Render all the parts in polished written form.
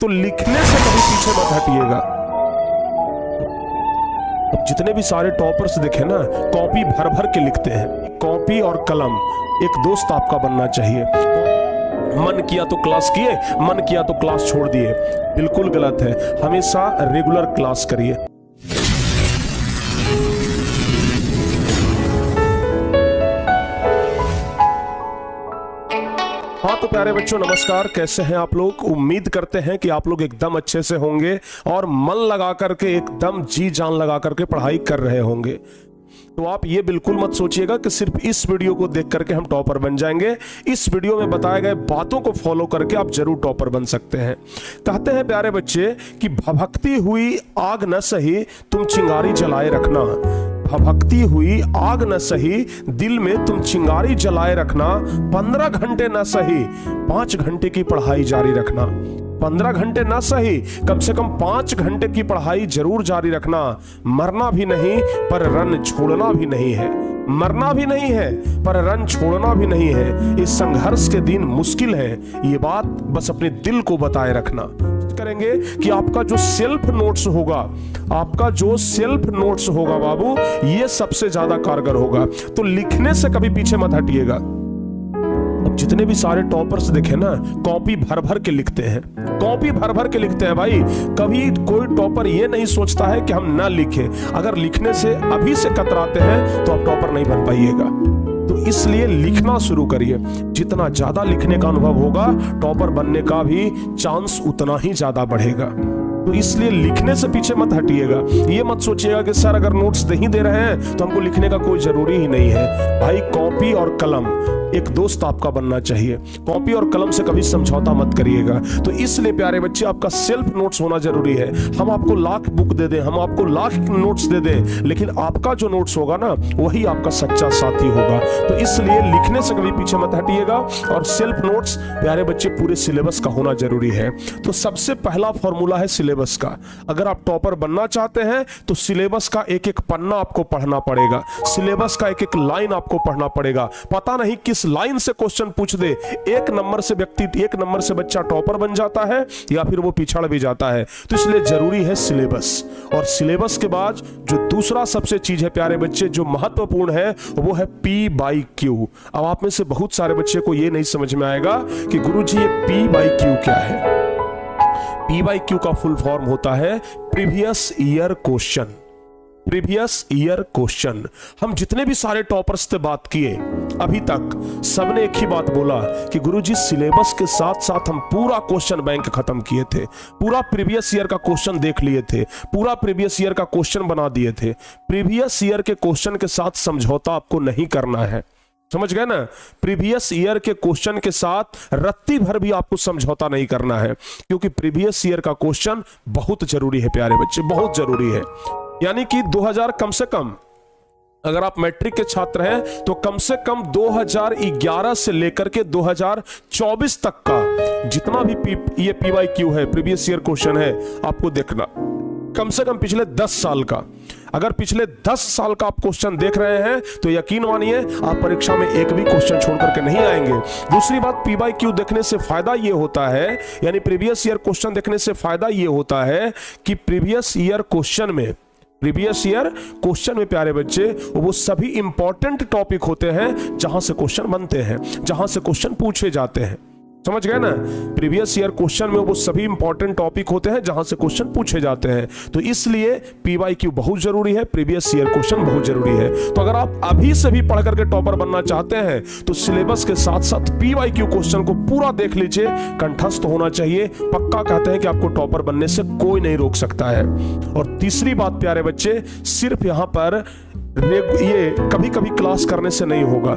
तो लिखने से कभी पीछे मत हटिएगा। जितने भी सारे टॉपर्स देखे ना, कॉपी भर भर के लिखते हैं। कॉपी और कलम एक दोस्त आपका बनना चाहिए। मन किया तो क्लास किए, मन किया तो क्लास छोड़ दिए, बिल्कुल गलत है। हमेशा रेगुलर क्लास करिए। हाँ तो प्यारे बच्चों, नमस्कार। कैसे हैं आप लोग? उम्मीद करते हैं कि आप लोग एकदम अच्छे से होंगे और मन लगा करके, एकदम जी जान लगा करके पढ़ाई कर रहे होंगे। तो आप ये बिल्कुल मत सोचिएगा कि सिर्फ इस वीडियो को देख करके हम टॉपर बन जाएंगे। इस वीडियो में बताए गए बातों को फॉलो करके आप जरूर टॉपर बन सकते हैं। कहते हैं प्यारे बच्चे कि भभकती हुई आग न सही, तुम चिंगारी जलाए रखना। भभकती हुई आग न सही, दिल में तुम चिंगारी जलाए रखना। 15 घंटे न सही, 5 घंटे की पढ़ाई जारी रखना। 15 घंटे ना सही, कम से कम 5 घंटे की पढ़ाई जरूर जारी रखना। मरना भी नहीं पर रन छोड़ना भी नहीं है। मरना भी नहीं है पर रन छोड़ना भी नहीं है। इस संघर्ष के दिन मुश्किल है, ये बात बस अपने दिल को बताए रखना। करेंगे कि आपका जो सेल्फ नोट्स होगा, आपका जो सेल्फ नोट्स होगा बाबू, ये सबसे ज्यादा कारगर होगा। तो लिखने से कभी पीछे मत हटिएगा। जितने भी सारे टॉपर्स देखे ना, कॉपी भर भर के लिखते हैं। कॉपी भर भर के लिखते हैं भाई। कभी कोई टॉपर ये नहीं सोचता है कि हम ना लिखें। अगर लिखने से अभी से कतराते हैं तो आप टॉपर नहीं बन पाइएगा। तो इसलिए लिखना शुरू करिए। जितना ज्यादा लिखने का अनुभव होगा, टॉपर बनने का भी चांस उतना ही ज्यादा बढ़ेगा। तो इसलिए लिखने से पीछे मत हटिएगा। ये मत सोचिएगा कि सर अगर नोट्स नहीं दे रहे हैं तो हमको लिखने का कोई जरूरी ही नहीं है। भाई कॉपी और कलम एक दोस्त आपका बनना चाहिए। कॉपी और कलम से कभी समझौता मत करिएगा। तो इसलिए प्यारे बच्चे, आपका सेल्फ नोट्स होना जरूरी है। हम आपको लाख बुक दे दें, हम आपको लाख नोट्स दे दें, लेकिन आपका जो नोट्स होगा ना, वही आपका सच्चा साथी होगा। तो इसलिए लिखने से कभी पीछे मत हटिएगा। और सेल्फ नोट्स प्यारे बच्चे पूरे सिलेबस का होना जरूरी है। तो सबसे पहला फॉर्मूला है सिलेबस का। अगर आप टॉपर बनना चाहते हैं तो सिलेबस का एक एक पन्ना आपको पढ़ना पड़ेगा। सिलेबस का एक एक लाइन आपको पढ़ना पड़ेगा। पता नहीं किस लाइन से क्वेश्चन पूछ दे, 1 नंबर से व्यक्ति, 1 नंबर से बच्चा टॉपर बन जाता है या फिर वो पिछड़ भी जाता है। तो इसलिए जरूरी है सिलेबस। और सिलेबस के बाद जो दूसरा सबसे चीज है प्यारे बच्चे, जो महत्वपूर्ण है, वो है P/Q। अब आप में से बहुत सारे बच्चे को ये नहीं समझ में आएगा कि गुरुजी ये P/Q क्या है। P/Q का फुल फॉर्म होता है previous year question. Previous year question. हम जितने भी सारे टॉपर्स से बात किए अभी तक, सबने एक ही बात बोला कि गुरुजी सिलेबस के साथ साथ हम पूरा क्वेश्चन बैंक खत्म किए थे, पूरा प्रीवियस ईयर का क्वेश्चन देख लिए थे, पूरा प्रीवियस ईयर का क्वेश्चन बना दिए थे। प्रीवियस ईयर के क्वेश्चन के साथ समझौता आपको नहीं करना है। समझ गए ना? प्रीवियस ईयर के क्वेश्चन के साथ रत्ती भर भी आपको समझौता नहीं करना है, क्योंकि प्रीवियस ईयर का क्वेश्चन बहुत जरूरी है प्यारे बच्चे, बहुत जरूरी है। यानी कि 2000 कम से कम, अगर आप मैट्रिक के छात्र हैं तो कम से कम 2011 से लेकर के 2024 तक का जितना भी ये P/Q है, प्रीवियस ईयर क्वेश्चन है, आपको देखना। कम से कम पिछले 10 साल का। अगर पिछले 10 साल का आप क्वेश्चन देख रहे हैं तो यकीन मानिए आप परीक्षा में एक भी क्वेश्चन छोड़ करके नहीं आएंगे। दूसरी बात, P/Q देखने से फायदा ये होता है, यानी प्रीवियस ईयर क्वेश्चन देखने से फायदा ये होता है कि प्रीवियस ईयर क्वेश्चन में प्यारे बच्चे, वो सभी इंपॉर्टेंट टॉपिक होते हैं जहां से क्वेश्चन बनते हैं, जहां से क्वेश्चन पूछे जाते हैं। समझ गए ना? प्रीवियस ईयर क्वेश्चन में वो सभी इंपॉर्टेंट टॉपिक होते हैं जहां से क्वेश्चन पूछे जाते हैं। तो इसलिए P/Q बहुत जरूरी है, प्रीवियस ईयर क्वेश्चन बहुत जरूरी है। तो अगर आप अभी से भी पढ़ करके टॉपर बनना चाहते हैं तो सिलेबस के साथ साथ P/Q क्वेश्चन को पूरा देख लीजिए, कंठस्थ होना चाहिए। पक्का कहते हैं कि आपको टॉपर बनने से कोई नहीं रोक सकता है। और तीसरी बात प्यारे बच्चे, सिर्फ यहां पर ये कभी कभी क्लास करने से नहीं होगा।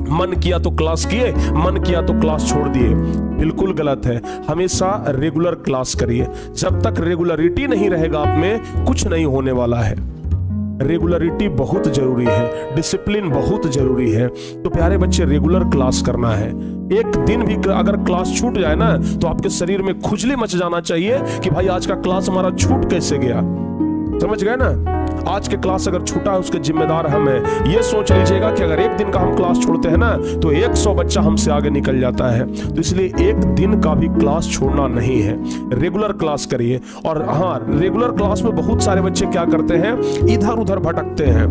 मन किया तो क्लास किए, मन किया तो क्लास छोड़ दिए, बिल्कुल गलत है। हमेशा रेगुलर क्लास करिए। जब तक रेगुलरिटी नहीं रहेगा आप में, कुछ नहीं होने वाला है। रेगुलरिटी बहुत जरूरी है, डिसिप्लिन बहुत जरूरी है। तो प्यारे बच्चे, रेगुलर क्लास करना है। एक दिन भी अगर क्लास छूट जाए ना तो आपके शरीर में खुजली मच जाना चाहिए कि भाई आज का क्लास हमारा छूट कैसे गया। समझ गए ना? आज के क्लास अगर छूटा है उसके जिम्मेदार हम हैं। ये सोच लीजिएगा कि अगर एक दिन का हम क्लास छोड़ते हैं ना तो 100 बच्चा हमसे आगे निकल जाता है। तो इसलिए एक दिन का भी क्लास छोड़ना नहीं है, रेगुलर क्लास करिए। और हाँ, रेगुलर क्लास में बहुत सारे बच्चे क्या करते हैं, इधर उधर भटकते हैं।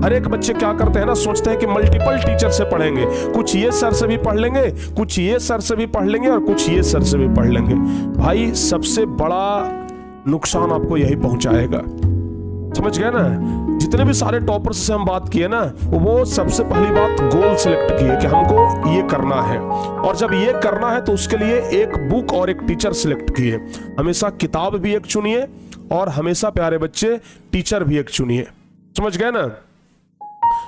हर एक बच्चे क्या करते हैं ना, सोचते हैं कि मल्टीपल टीचर से पढ़ेंगे, कुछ ये सर से भी पढ़ लेंगे, कुछ ये सर से भी पढ़ लेंगे और कुछ ये सर से भी पढ़ लेंगे। भाई सबसे बड़ा नुकसान आपको यही पहुंचाएगा, समझ गए ना। जितने भी सारे टॉपर्स से हम बात किए ना, वो सबसे पहली बात गोल सिलेक्ट किए कि हमको ये करना है, और जब ये करना है तो उसके लिए एक बुक और एक टीचर सिलेक्ट किए। हमेशा किताब भी एक चुनिए और हमेशा प्यारे बच्चे टीचर भी एक चुनिए, समझ गए ना।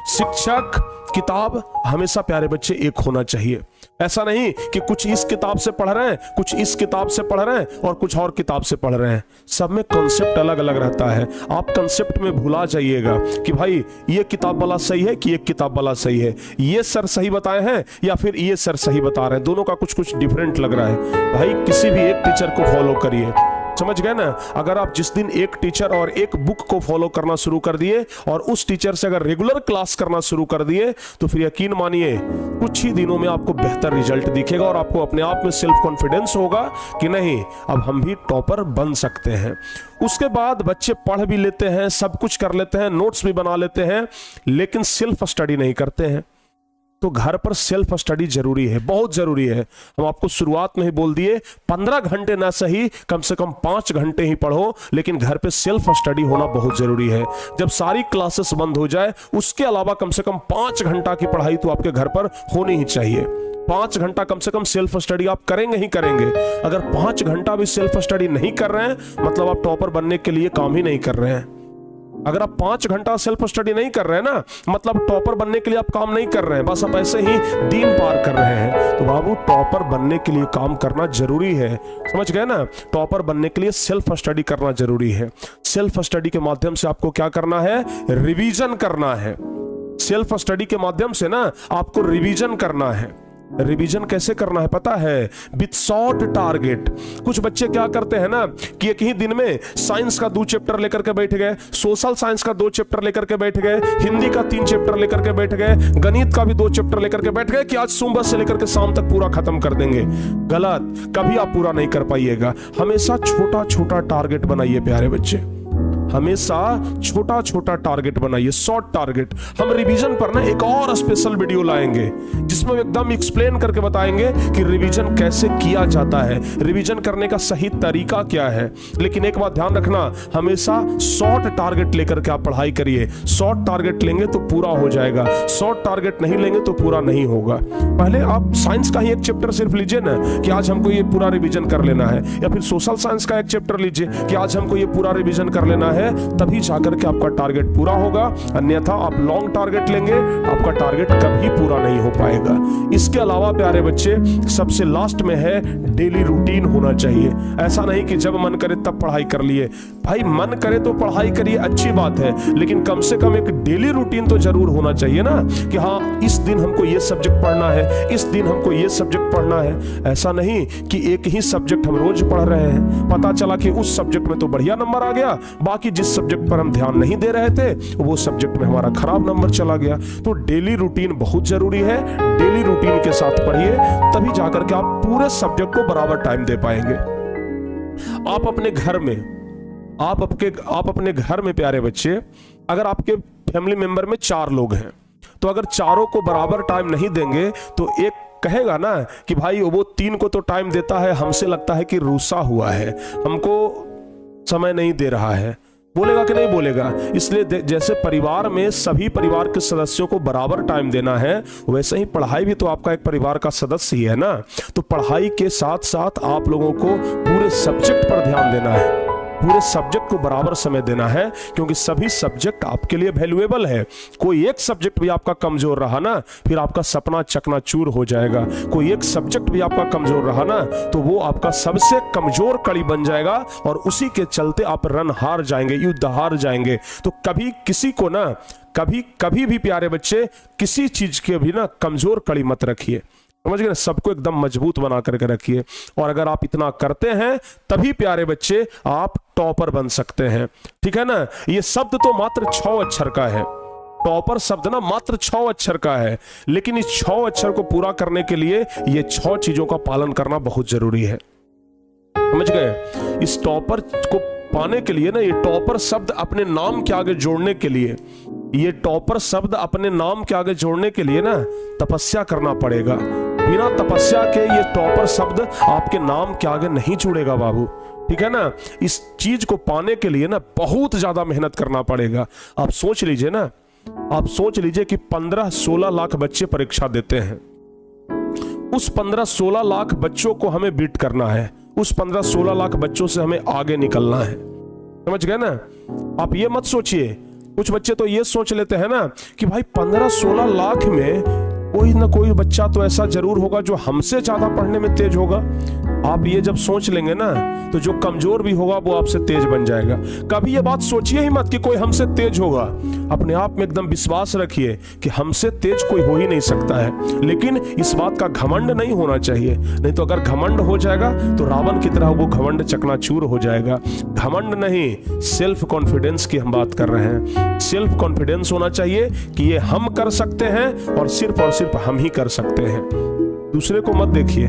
शिक्षक, किताब, हमेशा प्यारे बच्चे एक होना चाहिए। ऐसा नहीं कि कुछ इस किताब से पढ़ रहे हैं, कुछ इस किताब से पढ़ रहे हैं और कुछ और किताब से पढ़ रहे हैं। सब में कॉन्सेप्ट अलग अलग रहता है। आप कॉन्सेप्ट में भुला जाइएगा कि भाई ये किताब वाला सही है कि ये किताब वाला सही है, ये सर सही बताए हैं या फिर ये सर सही बता रहे हैं, दोनों का कुछ कुछ डिफरेंट लग रहा है। भाई किसी भी एक टीचर को फॉलो करिए, समझ गए ना। अगर आप जिस दिन एक टीचर और एक बुक को फॉलो करना शुरू कर दिए और उस टीचर से अगर रेगुलर क्लास करना शुरू कर दिए तो फिर यकीन मानिए कुछ ही दिनों में आपको बेहतर रिजल्ट दिखेगा और आपको अपने आप में सेल्फ कॉन्फिडेंस होगा कि नहीं, अब हम भी टॉपर बन सकते हैं। उसके बाद बच्चे पढ़ भी लेते हैं, सब कुछ कर लेते हैं, नोट्स भी बना लेते हैं, लेकिन सेल्फ स्टडी नहीं करते हैं। तो घर पर सेल्फ स्टडी जरूरी है, बहुत जरूरी है। हम आपको शुरुआत में ही बोल दिए 15 घंटे ना सही, कम से कम 5 घंटे ही पढ़ो, लेकिन घर पे सेल्फ स्टडी होना बहुत जरूरी है। जब सारी क्लासेस बंद हो जाए उसके अलावा कम से कम 5 घंटा की पढ़ाई तो आपके घर पर होनी ही चाहिए। 5 घंटा कम से कम सेल्फ स्टडी आप करेंगे ही करेंगे। अगर 5 घंटा भी सेल्फ स्टडी नहीं कर रहे हैं मतलब आप टॉपर बनने के लिए काम ही नहीं कर रहे हैं। अगर आप 5 घंटा सेल्फ स्टडी नहीं कर रहे हैं ना मतलब टॉपर बनने के लिए आप काम नहीं कर रहे हैं, बस आप ऐसे ही दिन पार कर रहे हैं। तो बाबू टॉपर बनने के लिए काम करना जरूरी है, समझ गए ना। टॉपर बनने के लिए सेल्फ स्टडी करना जरूरी है। सेल्फ स्टडी के माध्यम से आपको क्या करना है, रिवीजन करना है। सेल्फ स्टडी के माध्यम से ना आपको रिवीजन करना है। रिवीजन कैसे करना है पता है, विथ शॉर्ट टारगेट। कुछ बच्चे क्या करते हैं ना कि एक ही दिन में साइंस का 2 चैप्टर लेकर के बैठ गए, सोशल साइंस का 2 चैप्टर लेकर के बैठ गए, हिंदी का 3 चैप्टर लेकर के बैठ गए, गणित का भी 2 चैप्टर लेकर के बैठ गए कि आज सुबह से लेकर के शाम तक पूरा खत्म कर देंगे। गलत, कभी आप पूरा नहीं कर पाइएगा। हमेशा छोटा छोटा टारगेट बनाइए प्यारे बच्चे, हमेशा छोटा छोटा टारगेट बनाइए, शॉर्ट टारगेट। हम रिवीजन पर ना एक और स्पेशल वीडियो लाएंगे जिसमें एकदम एक्सप्लेन करके बताएंगे कि रिवीजन कैसे किया जाता है, रिवीजन करने का सही तरीका क्या है। लेकिन एक बात ध्यान रखना, हमेशा शॉर्ट टारगेट लेकर के आप पढ़ाई करिए। शॉर्ट टारगेट लेंगे तो पूरा हो जाएगा, शॉर्ट टारगेट नहीं लेंगे तो पूरा नहीं होगा। पहले आप साइंस का ही एक चैप्टर सिर्फ लीजिए ना कि आज हमको ये पूरा रिवीजन कर लेना है, या फिर सोशल साइंस का एक चैप्टर लीजिए कि आज हमको ये पूरा रिवीजन कर लेना है, तभी जाकर के आपका टारगेट पूरा होगा। अन्यथा आप लॉन्ग टारगेट लेंगे, आपका टारगेट कभी पूरा नहीं हो पाएगा। इसके अलावा प्यारे बच्चे सबसे लास्ट में है डेली रूटीन होना चाहिए। ऐसा नहीं कि जब मन करे तब पढ़ाई कर लिए। भाई मन करे तो पढ़ाई करिए, अच्छी बात है, लेकिन कम से कम एक डेली रूटीन तो जरूर होना चाहिए ना कि हाँ इस दिन हमको ये सब्जेक्ट पढ़ना है, इस दिन हमको ये सब्जेक्ट पढ़ना है। ऐसा नहीं कि एक ही सब्जेक्ट हम रोज पढ़ रहे हैं, पता चला कि उस सब्जेक्ट में तो बढ़िया नंबर आ गया, बाकी जिस सब्जेक्ट पर हम ध्यान नहीं दे रहे थे वो सब्जेक्ट में हमारा खराब नंबर चला गया। तो डेली रूटीन बहुत जरूरी है। डेली रूटीन के साथ पढ़िए, तभी जाकर के आप पूरे सब्जेक्ट को बराबर टाइम दे पाएंगे। आप अपने घर में प्यारे बच्चे, अगर आपके फैमिली मेंबर में 4 लोग हैं तो अगर चारों को बराबर टाइम नहीं देंगे तो एक कहेगा ना कि भाई वो 3 को तो टाइम देता है, हमसे लगता है कि रूसा हुआ है, हमको समय नहीं दे रहा है। बोलेगा कि नहीं बोलेगा? इसलिए जैसे परिवार में सभी परिवार के सदस्यों को बराबर टाइम देना है, वैसे ही पढ़ाई भी तो आपका एक परिवार का सदस्य ही है ना। तो पढ़ाई के साथ साथ आप लोगों को पूरे सब्जेक्ट पर ध्यान देना है, पूरे सब्जेक्ट को बराबर समय देना है, क्योंकि सभी सब्जेक्ट आपके लिए वैल्यूएबल है। कोई एक सब्जेक्ट भी आपका कमजोर रहा ना, फिर आपका सपना चकनाचूर हो जाएगा। कोई एक सब्जेक्ट भी आपका कमजोर रहा ना तो वो आपका सबसे कमजोर कड़ी बन जाएगा और उसी के चलते आप रन हार जाएंगे, युद्ध हार जाएंगे। तो कभी किसी को ना कभी भी प्यारे बच्चे किसी चीज के भी ना कमजोर कड़ी मत रखिए। समझ गए, सबको एकदम मजबूत बना करके रखिए। और अगर आप इतना करते हैं तभी प्यारे बच्चे आप टॉपर बन सकते हैं, ठीक है ना। ये शब्द तो मात्र 6 अक्षर का है, टॉपर शब्द ना मात्र 6 अक्षर का है, लेकिन इस 6 अक्षर को पूरा करने के लिए ये 6 चीजों का पालन करना बहुत जरूरी है, समझ गए। इस टॉपर को पाने के लिए ना, ये टॉपर शब्द अपने नाम के आगे जोड़ने के लिए, ये टॉपर शब्द अपने नाम के आगे जोड़ने के लिए ना तपस्या करना पड़ेगा। बिना तपस्या के ये टॉपर शब्द आपके नाम के आगे नहीं जुड़ेगा बाबू, ठीक है ना। इस चीज को पाने के लिए ना बहुत ज्यादा मेहनत करना पड़ेगा। आप सोच लीजिए ना, आप सोच लीजिए कि 15-16 लाख बच्चे परीक्षा देते हैं, उस 15-16 लाख बच्चों को हमें बीट करना है, उस 15-16 लाख बच्चों से हमें आगे निकलना है, समझ गए ना। आप ये मत सोचिए, कुछ बच्चे तो ये सोच लेते हैं ना कि भाई 15-16 लाख में कोई ना कोई बच्चा तो ऐसा जरूर होगा जो हमसे ज्यादा पढ़ने में तेज होगा। आप ये जब सोच लेंगे ना तो जो कमजोर भी होगा वो आपसे तेज बन जाएगा। कभी ये बात सोचिए ही मत कि कोई हमसे तेज होगा। अपने आप में एकदम विश्वास रखिए कि हमसे तेज कोई हो ही नहीं सकता है, लेकिन इस बात का घमंड नहीं होना चाहिए। नहीं तो अगर घमंड हो जाएगा तो रावण की तरह वो घमंड चकनाचूर हो जाएगा। घमंड नहीं, सेल्फ कॉन्फिडेंस की हम बात कर रहे हैं। सेल्फ कॉन्फिडेंस होना चाहिए कि ये हम कर सकते हैं और सिर्फ हम ही कर सकते हैं। दूसरे को मत देखिए,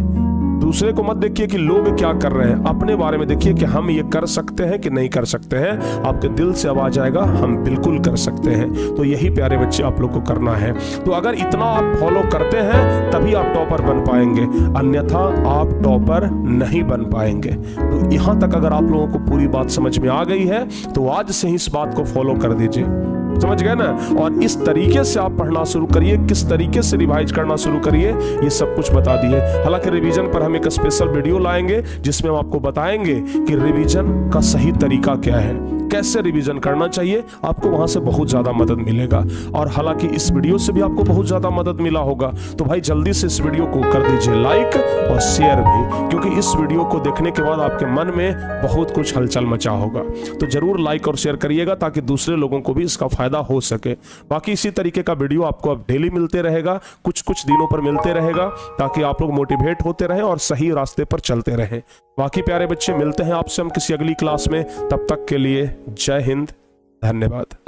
दूसरे को मत देखिए कि लोग क्या कर रहे हैं, अपने बारे में देखिए कि हम ये कर सकते हैं कि नहीं कर सकते हैं। आपके दिल से आवाज आएगा हम बिल्कुल कर सकते हैं। तो यही प्यारे बच्चे आप लोग को करना है। तो अगर इतना आप फॉलो करते हैं तभी आप टॉपर बन पाएंगे, अन्यथा आप टॉपर नहीं बन पाएंगे। तो यहां तक अगर आप लोगों को पूरी बात समझ में आ गई है तो आज से ही इस बात को फॉलो कर दीजिए, समझ गए ना। और इस तरीके से आप पढ़ना शुरू करिए, किस तरीके से रिवाइज करना शुरू करिए, ये सब कुछ बता दिए। हालांकि रिवीजन पर हम एक स्पेशल वीडियो लाएंगे जिसमें हम आपको बताएंगे कि रिवीजन का सही तरीका क्या है, कैसे रिवीजन करना चाहिए। आपको वहां से बहुत ज्यादा मदद मिलेगा। और हालांकि इस वीडियो से भी आपको बहुत ज्यादा मदद मिला होगा, तो भाई जल्दी से इस वीडियो को कर दीजिए लाइक और शेयर भी, क्योंकि इस वीडियो को देखने के बाद आपके मन में बहुत कुछ हलचल मचा होगा। तो जरूर लाइक और शेयर करिएगा ताकि दूसरे लोगों को भी इसका फायदा हो सके। बाकी इसी तरीके का वीडियो आपको अब डेली मिलते रहेगा, कुछ कुछ दिनों पर मिलते रहेगा, ताकि आप लोग मोटिवेट होते रहें और सही रास्ते पर चलते रहें। बाकी प्यारे बच्चे, मिलते हैं आपसे हम किसी अगली क्लास में। तब तक के लिए जय हिंद, धन्यवाद।